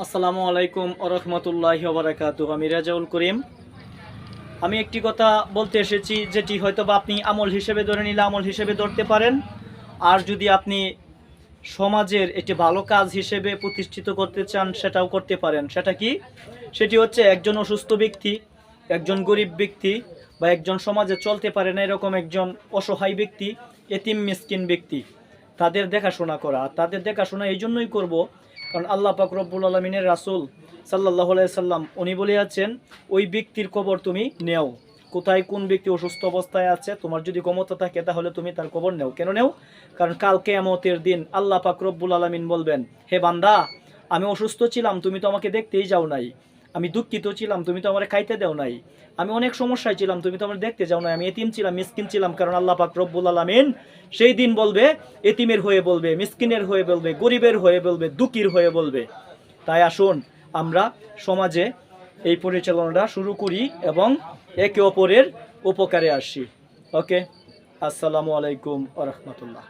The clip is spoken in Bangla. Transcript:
আসসালামু আলাইকুম ওরহমতুল্লাহি ওবারাকাতুহু। আমি রাজাউল করিম। আমি একটি কথা বলতে এসেছি, যেটি হয়তো বা আপনি আমল হিসেবে ধরে নিলে আমল হিসেবে ধরতে পারেন, আর যদি আপনি সমাজের একটি ভালো কাজ হিসেবে প্রতিষ্ঠিত করতে চান সেটাও করতে পারেন। সেটা কি? সেটি হচ্ছে একজন অসুস্থ ব্যক্তি, একজন গরিব ব্যক্তি, বা একজন সমাজে চলতে পারে না এরকম একজন অসহায় ব্যক্তি, এতিম মিসকিন ব্যক্তি, তাদের দেখাশোনা করা। আর তাদের দেখাশোনা এই জন্যই করব কারণ আল্লাহ পাক রব্বুল আলমিনের রাসূল সাল্লাল্লাহু আলাইহি সাল্লাম উনি বলে আছেন, ওই ব্যক্তির কবর তুমি নেও। কোথায় কোন ব্যক্তি অসুস্থ অবস্থায় আছে, তোমার যদি ক্ষমতা থাকে তাহলে তুমি তার কবর নেও। কেন নেও? কারণ কাল কিয়ামতের দিন আল্লাহ পাক রব্বুল আলামিন বলবেন, হে বান্দা, আমি অসুস্থ ছিলাম, তুমি তো আমাকে দেখতেই যাও নাই। আমি দুঃখিত ছিলাম, তুমি তো আমার খাইতে দেও নাই। আমি অনেক সমস্যায় ছিলাম, তুমি তো আমার দেখতে যাও নাই। আমি এতিম ছিলাম, মিসকিন ছিলাম। কারণ আল্লাহ পাক রব্বুল আলামিন সেই দিন বলবে, এতিমের হয়ে বলবে, মিসকিনের হয়ে বলবে, গরিবের হয়ে বলবে, দুঃখীর হয়ে বলবে। তাই আসুন আমরা সমাজে এই পরিচালনাটা শুরু করি এবং একে অপরের উপকারে আসি। ওকে, আসসালামু আলাইকুম ওয়া রাহমাতুল্লাহ।